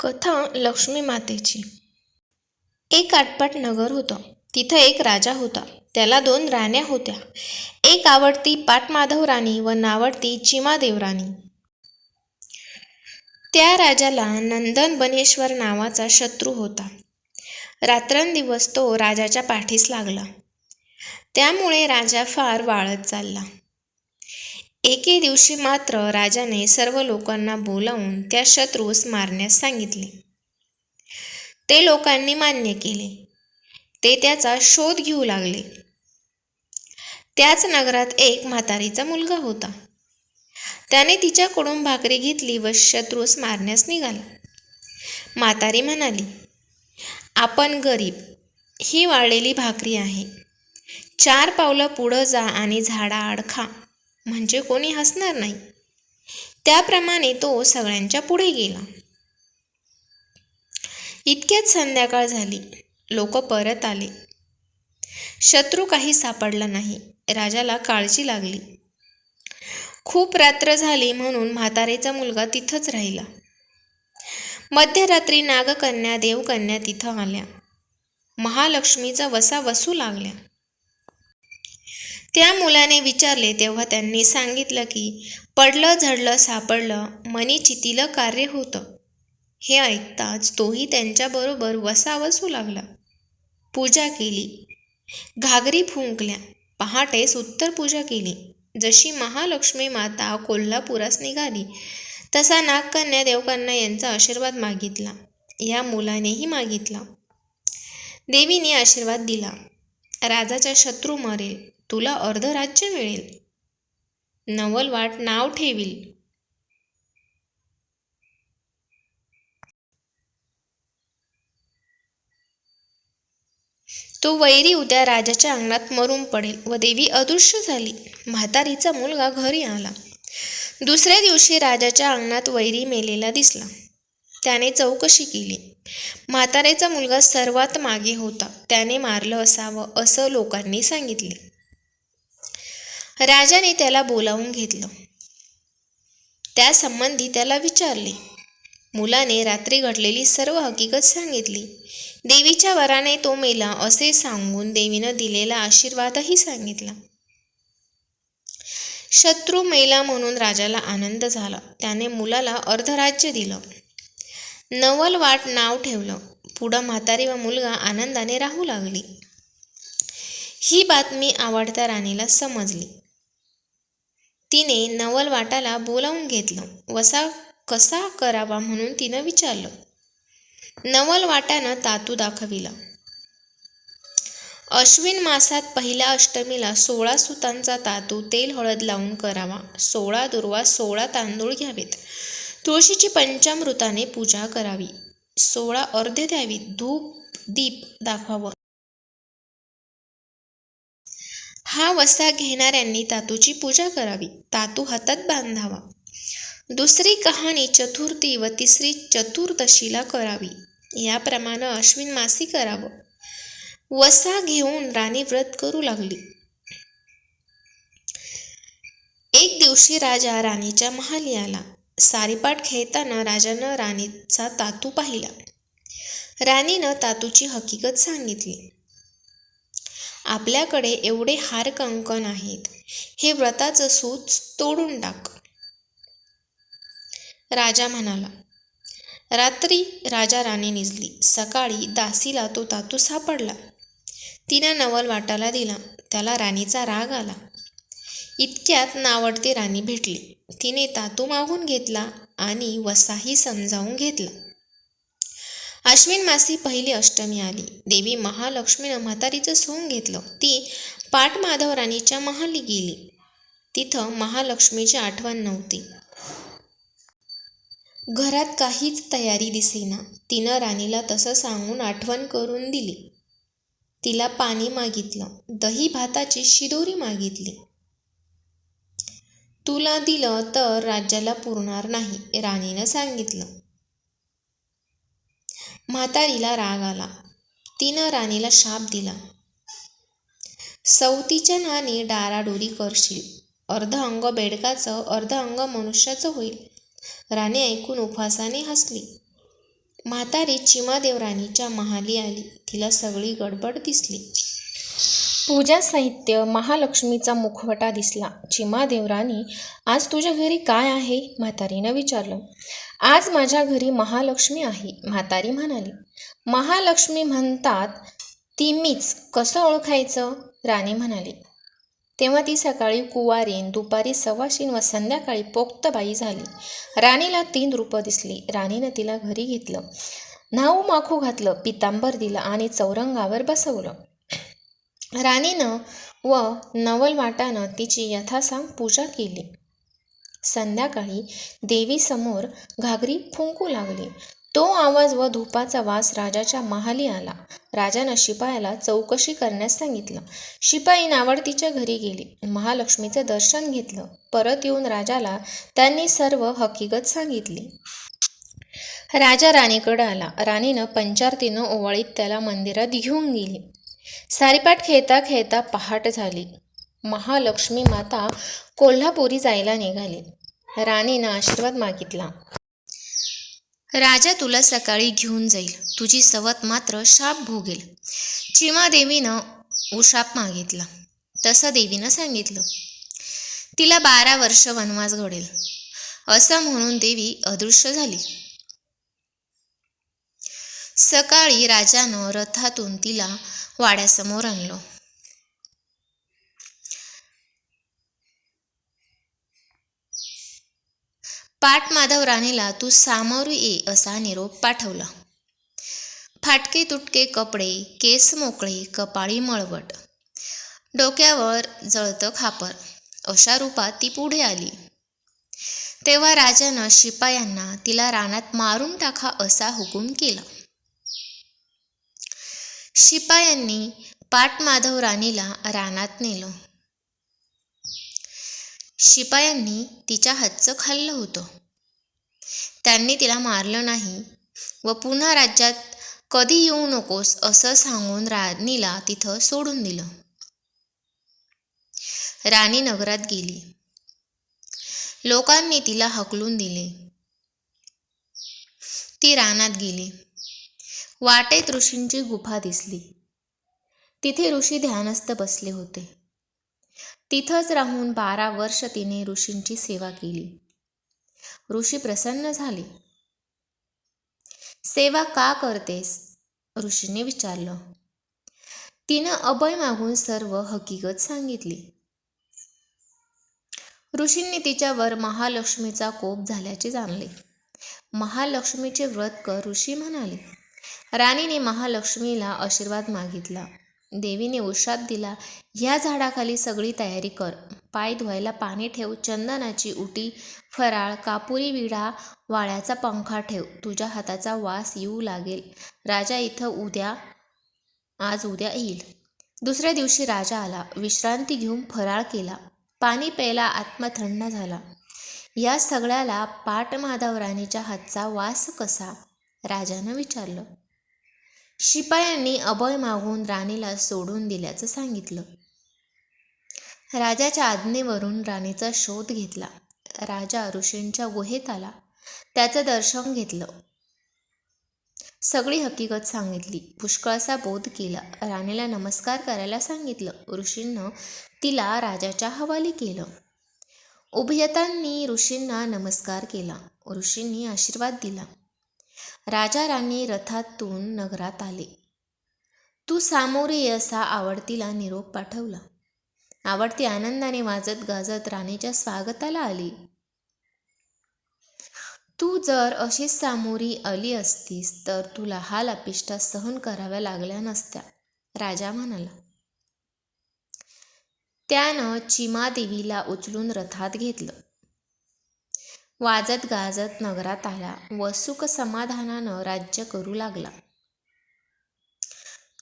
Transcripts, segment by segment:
कथा लक्ष्मी मातेची. एक आटपाट नगर होतं. तिथं एक राजा होता. त्याला 2 राण्या होत्या. एक आवडती पाटमाधव राणी व नावडती चिमादेव राणी. त्या राजाला नंदन बनेश्वर नावाचा शत्रू होता. रात्रंदिवस तो राजाच्या पाठीस लागला. त्यामुळे राजा फार वाळत चालला. एके दिवशी मात्र राजाने सर्व लोकांना बोलावून त्या शत्रूस मारण्यास सांगितले. ते लोकांनी मान्य केले. ते त्याचा शोध घेऊ लागले. त्याच नगरात एक म्हातारीचा मुलगा होता. त्याने तिच्याकडून भाकरी घेतली व शत्रूस मारण्यास निघाला. म्हातारी म्हणाली, आपण गरीब, ही वाळलेली भाकरी आहे. 4 पावलं पुढं जा आणि झाडाआड खा, म्हणजे कोणी हसणार नाही. त्याप्रमाणे तो सगळ्यांच्या पुढे गेला. इतक्यात संध्याकाळ झाली. लोक परत आले. शत्रू काही सापडला नाही. राजाला काळजी लागली. खूप रात्र झाली म्हणून म्हातारेचा मुलगा तिथंच राहिला. मध्यरात्री नागकन्या देवकन्या तिथं आल्या. महालक्ष्मीचा वसा वसू लागल्या. त्या मुलाने विचारले तेव्हा त्यांनी सांगितलं की पडलं झडलं सापडलं मनी चितीलं कार्य होतं. हे ऐकताच तोही त्यांच्याबरोबर वसा वसू लागला. पूजा केली, घागरी फुंकल्या. पहाटेस उत्तर पूजा केली. जशी महालक्ष्मी माता कोल्हापुरास निघाली तसा नागकन्या देवकन्या यांचा आशीर्वाद मागितला. या मुलानेही मागितला. देवीने आशीर्वाद दिला, राजाचा शत्रू मरेल, तुला अर्ध राज्य मिळेल, नवलवाट नाव ठेवील. तो वैरी उद्या राजाच्या अंगणात मरून पडेल व देवी अदृश्य झाली. म्हातारीचा मुलगा घरी आला. दुसऱ्या दिवशी राजाच्या अंगणात वैरी मेलेला दिसला. त्याने चौकशी केली. म्हातारीचा मुलगा सर्वात मागे होता. त्याने मारलं असावं असं लोकांनी सांगितले. राजाने त्याला बोलावून घेतलं. त्यासंबंधी त्याला विचारले. मुलाने रात्री घडलेली सर्व हकीकत सांगितली. देवीच्या वराने तो मेला असे सांगून देवीनं दिलेला आशीर्वादही सांगितला. शत्रू मेला म्हणून राजाला आनंद झाला. त्याने मुलाला अर्धराज्य दिलं, नवलवाट नाव ठेवलं. पुढं म्हातारी व मुलगा आनंदाने राहू लागली. ही बातमी आवडत्या राणीला समजली. तिने नवलवाटाला बोलावून घेतलं. वसा कसा करावा म्हणून तिनं विचारलं. नवलवाटानं तातू दाखविला. अश्विन मासात पहिल्या अष्टमीला 16 सुतांचा तातू तेल हळद लावून करावा. 16 दुर्वा 16 तांदूळ घ्यावेत. तुळशीची पंचामृताने पूजा करावी. 16 अर्घ्य द्यावीत. धूप दीप दाखवावं. हा वसा घेणाऱ्यांनी तातूची पूजा करावी. तातू हातात बांधावा. दुसरी कहाणी चतुर्थी व तिसरी चतुर्दशीला करावी. याप्रमाणे अश्विन मासी करावं. वसा घेऊन राणी व्रत करू लागली. एक दिवशी राजा राणीच्या महाली आला. सारीपाट खेळताना राजानं राणीचा तातू पाहिला. राणीनं तातूची हकीकत सांगितली. आपल्याकडे एवढे हार कंकण आहेत, हे व्रताचं सूत तोडून टाक. राजा म्हणाला. रात्री राजा राणी निजली. सकाळी दासीला तो तातू सापडला. तिनं नवलवाटाला दिला. त्याला राणीचा राग आला. इतक्यात नावडती राणी भेटली. तिने तातू मागून घेतला आणि वसाही समजावून घेतला. अश्विन मासी पहिली अष्टमी आली. देवी महालक्ष्मीनं म्हातारीचं सोंग घेतलं. ती पाटमाधव राणीच्या महाली गेली. तिथं महालक्ष्मीची आठवण नव्हती. घरात काहीच तयारी दिसेना. तिनं राणीला तसं सांगून आठवण करून दिली. तिला पाणी मागितलं. दही भाताची शिदोरी मागितली. तुला दिलं तर राज्याला पुरणार नाही, राणीनं सांगितलं. म्हातारीला राग आला. तिनं राणीला शाप दिला. सवतीच्या नानी डाराडोरी करशील. अर्ध अंग बेडकाचं अर्ध अंग मनुष्याचं होईल. राणी ऐकून उपहासाने हसली. म्हातारी चिमादेवराणीच्या महाली आली. तिला सगळी गडबड दिसली. पूजा साहित्य, महालक्ष्मीचा मुखवटा दिसला. चिमादेवराणी, आज तुझ्या घरी काय आहे? म्हातारीनं विचारलं. आज माझ्या घरी महालक्ष्मी आहे, म्हातारी म्हणाली. महालक्ष्मी म्हणतात ती मीच, कसं ओळखायचं? राणी म्हणाली. तेव्हा ती सकाळी कुवारीन, दुपारी सवाशीन व संध्याकाळी पोक्त बाई झाली. राणीला 3 रूपं दिसली. राणीनं तिला घरी घेतलं, न्हाऊ माखू घातलं, पितांबर दिलं आणि चौरंगावर बसवलं. राणीनं व नवलवाटानं तिची यथासांग पूजा केली. संध्याकाळी देवीसमोर घागरी फुंकू लागली. तो आवाज व धुपाचा वास राजाच्या महाली आला. राजानं शिपायाला चौकशी करण्यास सांगितलं. शिपाई नावडतीच्या घरी गेली. महालक्ष्मीचं दर्शन घेतलं. परत येऊन राजाला त्यांनी सर्व हकीकत सांगितली. राजा राणीकडे आला. राणीनं पंचारतीनं ओवाळीत त्याला मंदिरात घेऊन गेली. सारीपाट खेळता खेळता पहाट झाली. महालक्ष्मी माता कोल्हापुरी जायला निघाली. राणीनं आशीर्वाद मागितला. राजा तुला सकाळी घेऊन जाईल, तुझी सवत मात्र शाप भोगेल. चिमादेवीनं उशाप मागितला. तसं देवीनं सांगितलं. तिला 12 वर्ष वनवास घडेल, असं म्हणून देवी अदृश्य झाली. सकाळी राजानं रथातून तिला वाड्यासमोर आणलं. पाटमाधव राणीला तू सामोरी ये असा निरोप पाठवला. फाटके तुटके कपडे, केस मोकळे, कपाळी मळवट, डोक्यावर जळतं खापर, अशा रूपात ती पुढे आली. तेव्हा राजानं शिपायांना तिला रानात मारून टाका असा हुकूम केला. शिपायांनी पाटमाधव राणीला रानात नेलं. शिपायांनी तिच्या हातचं खाल्लं होतं. त्यांनी तिला मारलं नाही व पुन्हा राज्यात कधी येऊ नकोस असं सांगून राणीला तिथं सोडून दिलं. राणी नगरात गेली. लोकांनी तिला हकलून दिले. ती रानात गेली. वाटेत ऋषींची गुफा दिसली. तिथे ऋषी ध्यानस्थ बसले होते. तिथंच राहून 12 वर्ष तिने ऋषींची सेवा केली. ऋषी प्रसन्न झाले. सेवा का करतेस? ऋषीने विचारलं. तिनं अभय मागून सर्व हकीकत सांगितली. ऋषींनी तिच्यावर महालक्ष्मीचा कोप झाल्याचे जाणले. महालक्ष्मीचे व्रत कर ऋषी म्हणाले. राणीने महालक्ष्मीला आशीर्वाद मागितला. देवीने उशाप दिला. ह्या झाडाखाली सगळी तयारी कर. पाय धुवायला पाणी ठेव, चंदनाची उटी, फराळ, कापुरी विडा, वाळ्याचा पंखा ठेव. तुझ्या हाताचा वास येऊ लागेल. राजा इथं आज उद्या येईल. दुसऱ्या दिवशी राजा आला. विश्रांती घेऊन फराळ केला. पाणी प्यायला आत्मा थंड झाला. या सगळ्याला पाटमाधव राणीच्या हातचा वास कसा? राजानं विचारलं. शिपायांनी अभय मागून राणीला सोडून दिल्याचं सांगितलं. राजाच्या आज्ञेवरून राणीचा शोध घेतला. राजा ऋषींच्या गुहेत आला. त्याचं दर्शन घेतलं. सगळी हकीकत सांगितली. पुष्कळसा बोध केला. राणीला नमस्कार करायला सांगितलं. ऋषींनं तिला राजाच्या हवाली केलं. उभयतांनी ऋषींना नमस्कार केला. ऋषींनी आशीर्वाद दिला. राजा राणी रथातून नगरात आले. तू सामोरे ये असा आवडतीला निरोप पाठवला. आवडती आनंदाने वाजत गाजत राणीच्या स्वागताला आली. तू जर अशीच सामोरी आली असतीस तर तुला हाल अपिष्टा सहन कराव्या लागल्या नसत्या, राजा म्हणाला. त्यानं चिमादेवीला उचलून रथात घेतलं. वाजत गाजत नगरात आला व सुख समाधानानं राज्य करू लागला.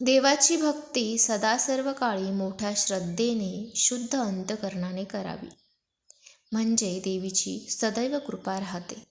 देवाची भक्ती सदा सर्व काळी मोठ्या श्रद्धेने, शुद्ध अंतकरणाने करावी, म्हणजे देवीची सदैव कृपा राहते.